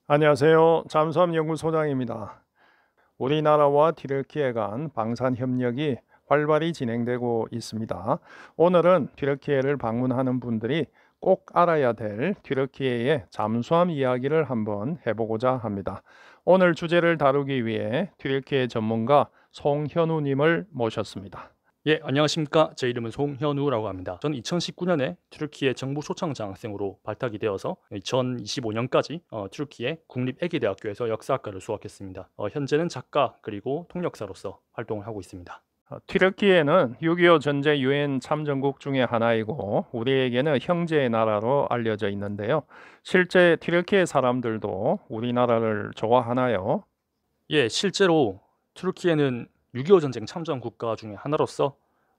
안녕하세요. 잠수함 연구소장입니다. 우리나라와 튀르키예 간 방산 협력이 활발히 진행되고 있습니다. 오늘은 튀르키예를 방문하는 분들이 꼭 알아야 될 튀르키예의 잠수함 이야기를 한번 해보고자 합니다. 오늘 주제를 다루기 위해 튀르키예 전문가 송현우님을 모셨습니다. 예, 안녕하십니까. 제 이름은 송현우라고 합니다. 저는 2019년에 튀르키예 정부 초청장 학생으로 발탁이 되어서 2025년까지 튀르키예 국립애기대학교에서 역사학과를 수학했습니다. 현재는 작가 그리고 통역사로서 활동을 하고 있습니다. 튀르키예는 6.25 전쟁 유엔 참전국 중의 하나이고 우리에게는 형제의 나라로 알려져 있는데요. 실제 튀르키예 사람들도 우리나라를 좋아하나요? 예, 실제로 튀르키예는 6.25 전쟁 참전 국가 중의 하나로서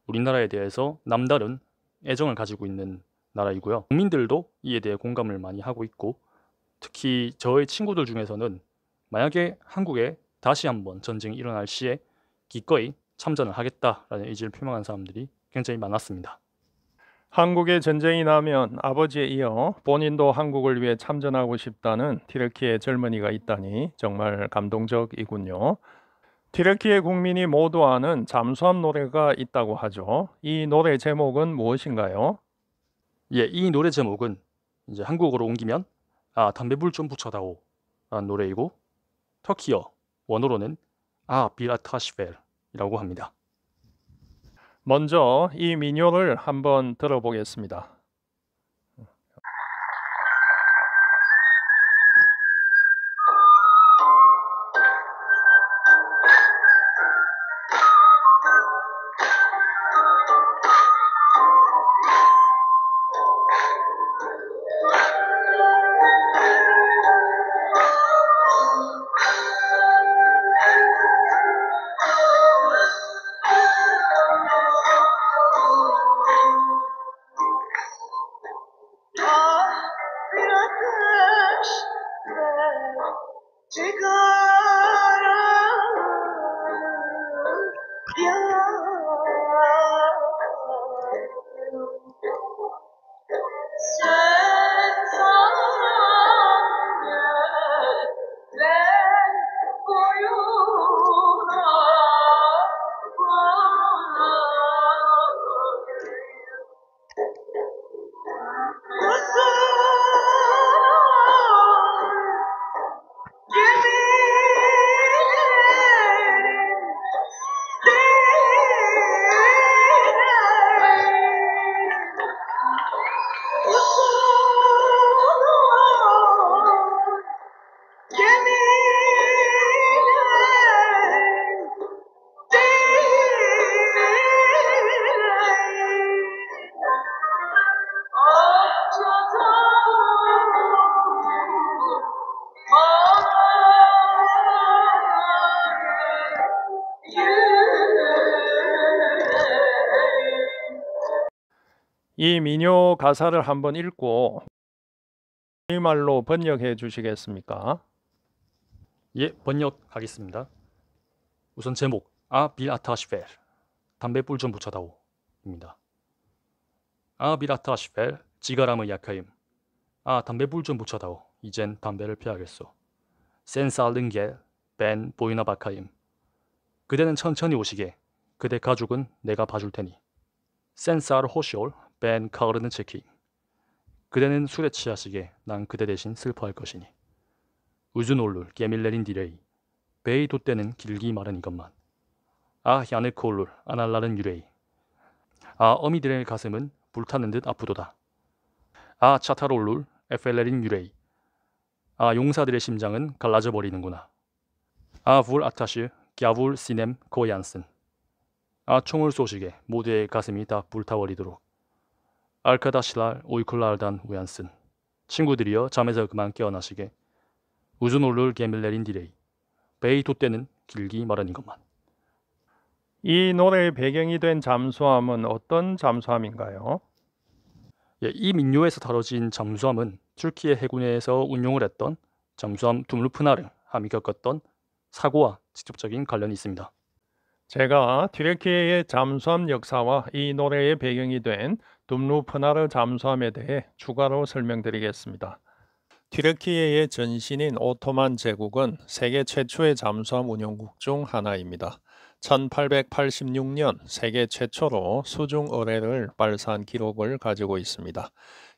우리나라에 대해서 남다른 애정을 가지고 있는 나라이고요. 국민들도 이에 대해 공감을 많이 하고 있고, 특히 저의 친구들 중에서는 만약에 한국에 다시 한번 전쟁이 일어날 시에 기꺼이 참전을 하겠다라는 의지를 표명한 사람들이 굉장히 많았습니다. 한국에 전쟁이 나면 아버지에 이어 본인도 한국을 위해 참전하고 싶다는 튀르키예 젊은이가 있다니 정말 감동적이군요. 튀르키예 국민이 모두 아는 잠수함 노래가 있다고 하죠. 이 노래 제목은 무엇인가요? 예, 이 노래 제목은 이제 한국어로 옮기면 담배불 좀 붙여다오 라는 노래이고, 터키어 원어로는 비라타시펠이라고 합니다. 먼저 이 민요를 한번 들어보겠습니다. 이 민요 가사를 한번 읽고 우리말로 번역해 주시겠습니까? 예, 번역하겠습니다. 우선 제목 비라타시펠 담배불 좀 붙여다오 입니다. 비라타시펠 지가람의 약하임 담배불 좀 붙여다오 이젠 담배를 피하겠소. 센살른게 벤 보이나 바카임 그대는 천천히 오시게 그대 가죽은 내가 봐줄 테니. 센살 호시올 벤 카르는 체키 그대는 술에 취하시게 난 그대 대신 슬퍼할 것이니. 우즈놀룰 게밀레린 디레이 베이 돛대는 길기 말은 이것만. 야네콜룰 아날라른 유레이 어미들의 가슴은 불타는 듯 아프도다. 차타롤룰 에펠레린 유레이 용사들의 심장은 갈라져 버리는구나. 불 아타시 갸불 시넴 고얀슨 총을 쏘시게 모두의 가슴이 다 불타버리도록. 알카다실랄 오이쿨랄단 우얀슨 친구들이여 잠에서 그만 깨어나시게. 우즈놀룰 게밀레린 디레이 베이 돛대는 길기 말은 이것만. 이 노래의 배경이 된 잠수함은 어떤 잠수함인가요? 예, 이 민요에서 다뤄진 잠수함은 튀르키예 해군에서 운용을 했던 잠수함 둠루프나르함이 겪었던 사고와 직접적인 관련이 있습니다. 제가 튀르키예의 잠수함 역사와 이 노래의 배경이 된 둠루프나르 잠수함에 대해 추가로 설명드리겠습니다. 튀르키예의 전신인 오토만 제국은 세계 최초의 잠수함 운용국 중 하나입니다. 1886년 세계 최초로 수중 의뢰를 발사한 기록을 가지고 있습니다.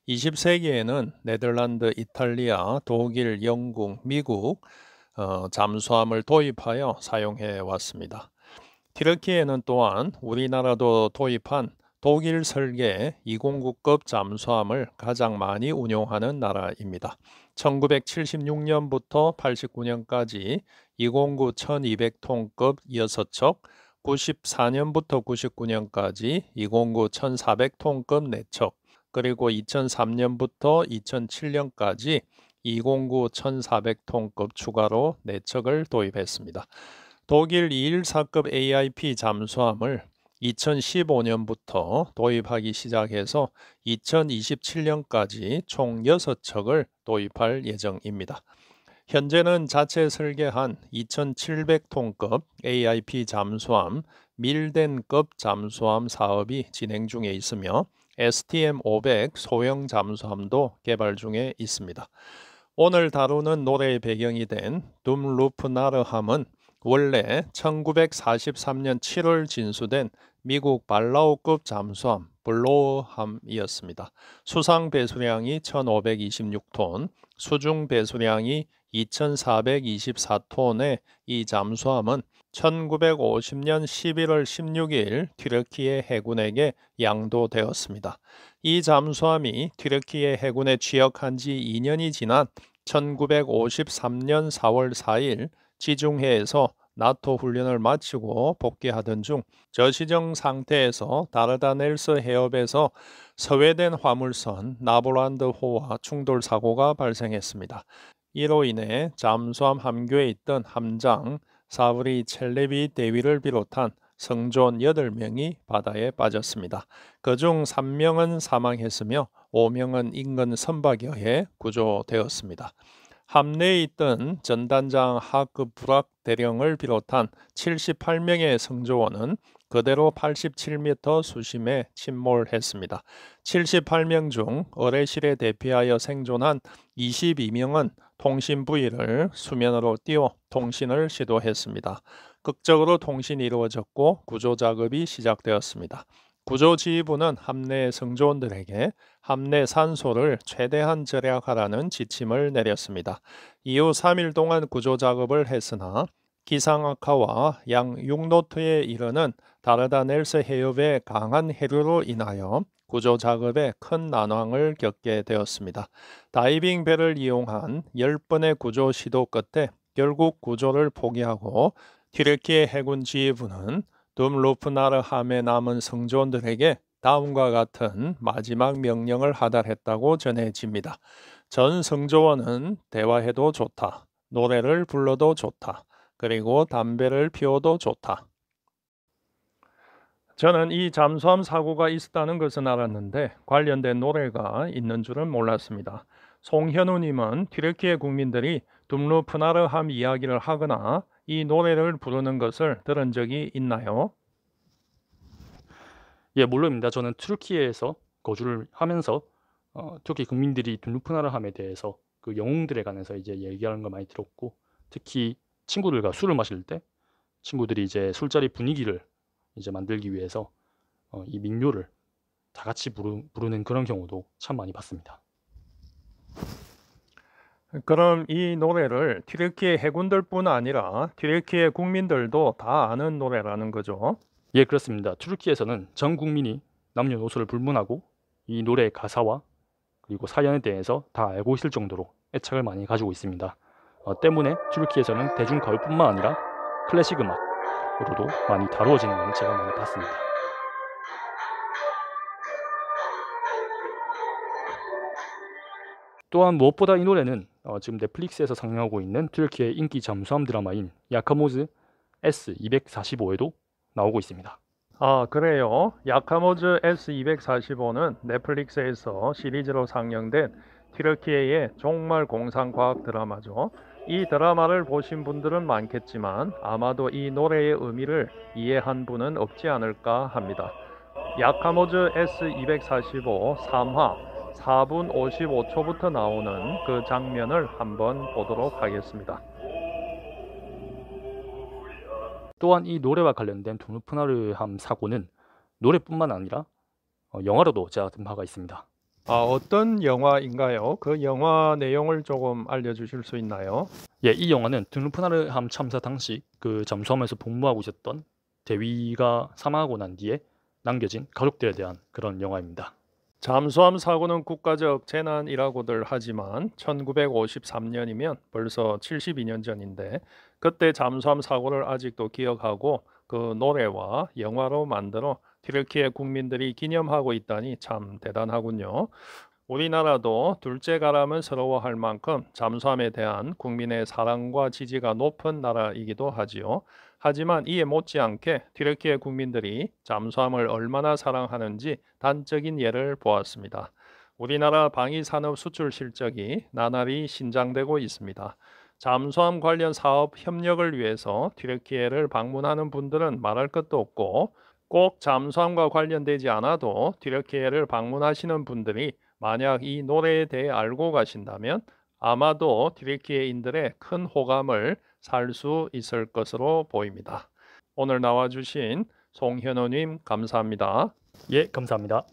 20세기에는 네덜란드, 이탈리아, 독일, 영국, 미국 잠수함을 도입하여 사용해 왔습니다. 튀르키예는 또한 우리나라도 도입한 독일 설계 209급 잠수함을 가장 많이 운용하는 나라입니다. 1976년부터 89년까지 209 1200톤급 6척, 94년부터 99년까지 209 1400톤급 4척, 그리고 2003년부터 2007년까지 209 1400톤급 추가로 4척을 도입했습니다. 독일 214급 AIP 잠수함을 2015년부터 도입하기 시작해서 2027년까지 총 6척을 도입할 예정입니다. 현재는 자체 설계한 2700톤급 AIP 잠수함 밀덴급 잠수함 사업이 진행 중에 있으며 STM-500 소형 잠수함도 개발 중에 있습니다. 오늘 다루는 노래의 배경이 된 둠루프나르함은 원래 1943년 7월 진수된 미국 발라오급 잠수함 블로우함이었습니다. 수상 배수량이 1526톤, 수중 배수량이 2424톤의 이 잠수함은 1950년 11월 16일 튀르키예 해군에게 양도되었습니다. 이 잠수함이 튀르키예 해군에 취역한 지 2년이 지난 1953년 4월 4일 지중해에서 나토 훈련을 마치고 복귀하던 중 저시정 상태에서 다르다넬스 해협에서 서해된 화물선 나볼란드호와 충돌 사고가 발생했습니다. 이로 인해 잠수함 함교에 있던 함장 사브리 첼레비 대위를 비롯한 성조원 8명이 바다에 빠졌습니다. 그중 3명은 사망했으며 5명은 인근 선박여에 구조되었습니다. 함내에 있던 전단장 하크 부락 대령을 비롯한 78명의 성조원은 그대로 87m 수심에 침몰했습니다. 78명 중 어뢰실에 대피하여 생존한 22명은 통신 부위를 수면으로 띄워 통신을 시도했습니다. 극적으로 통신이 이루어졌고 구조 작업이 시작되었습니다. 구조지휘부는 함내 성조원들에게 함내 산소를 최대한 절약하라는 지침을 내렸습니다. 이후 3일 동안 구조 작업을 했으나 기상 악화와 양 6노트에 이르는 다르다넬스 해협의 강한 해류로 인하여 구조 작업에 큰 난항을 겪게 되었습니다. 다이빙 배를 이용한 10번의 구조 시도 끝에 결국 구조를 포기하고 튀르키예 해군 지휘부는 둠루프나르함에 남은 성조원들에게 다음과 같은 마지막 명령을 하달했다고 전해집니다. 전 성조원은 대화해도 좋다. 노래를 불러도 좋다. 그리고 담배를 피워도 좋다. 저는 이 잠수함 사고가 있었다는 것은 알았는데 관련된 노래가 있는 줄은 몰랐습니다. 송현우님은 튀르키예 국민들이 둠루프나르함 이야기를 하거나 이 노래를 부르는 것을 들은 적이 있나요? 예, 물론입니다. 저는 튀르키예에서 거주를 하면서 튀르키 국민들이 둠루프나르함에 대해서 그 영웅들에 관해서 이제 얘기하는 걸 많이 들었고, 특히 친구들과 술을 마실 때 친구들이 이제 술자리 분위기를 이제 만들기 위해서 이 민요를 다 같이 부르는 그런 경우도 참 많이 봤습니다. 그럼 이 노래를 튀르키예 해군들뿐 아니라 튀르키예 국민들도 다 아는 노래라는 거죠? 예, 그렇습니다. 튀르키예에서는 전 국민이 남녀노소를 불문하고 이 노래의 가사와 그리고 사연에 대해서 다 알고 있을 정도로 애착을 많이 가지고 있습니다. 때문에 튀르키예에서는 대중가요뿐만 아니라 클래식 음악으로도 많이 다루어지는 걸 제가 많이 봤습니다. 또한 무엇보다 이 노래는 지금 넷플릭스에서 상영하고 있는 튀르키예 인기 잠수함 드라마인 야카모즈 S245에도 나오고 있습니다. 아, 그래요. 야카모즈 S245는 넷플릭스에서 시리즈로 상영된 튀르키예의 종말 공상과학 드라마죠. 이 드라마를 보신 분들은 많겠지만 아마도 이 노래의 의미를 이해한 분은 없지 않을까 합니다. 야카모즈 S245 3화 4분 55초부터 나오는 그 장면을 한번 보도록 하겠습니다. 또한 이 노래와 관련된 두누프나르함 사고는 노래뿐만 아니라 영화로도 재화가 있습니다. 어떤 영화인가요? 그 영화 내용을 조금 알려주실 수 있나요? 예, 이 영화는 두누프나르함 참사 당시 그 잠수함에서 복무하고 있었던 대위가 사망하고 난 뒤에 남겨진 가족들에 대한 그런 영화입니다. 잠수함 사고는 국가적 재난이라고들 하지만 1953년이면 벌써 72년 전인데 그때 잠수함 사고를 아직도 기억하고 그 노래와 영화로 만들어 튀르키예 국민들이 기념하고 있다니 참 대단하군요. 우리나라도 둘째 가람은 서러워할 만큼 잠수함에 대한 국민의 사랑과 지지가 높은 나라이기도 하지요. 하지만 이에 못지않게 튀르키예 국민들이 잠수함을 얼마나 사랑하는지 단적인 예를 보았습니다. 우리나라 방위산업 수출 실적이 나날이 신장되고 있습니다. 잠수함 관련 사업 협력을 위해서 튀르키예를 방문하는 분들은 말할 것도 없고 꼭 잠수함과 관련되지 않아도 튀르키예를 방문하시는 분들이 만약 이 노래에 대해 알고 가신다면 아마도 튀르키예인들의 큰 호감을 살 수 있을 것으로 보입니다. 오늘 나와주신 송현호님 감사합니다. 예, 감사합니다.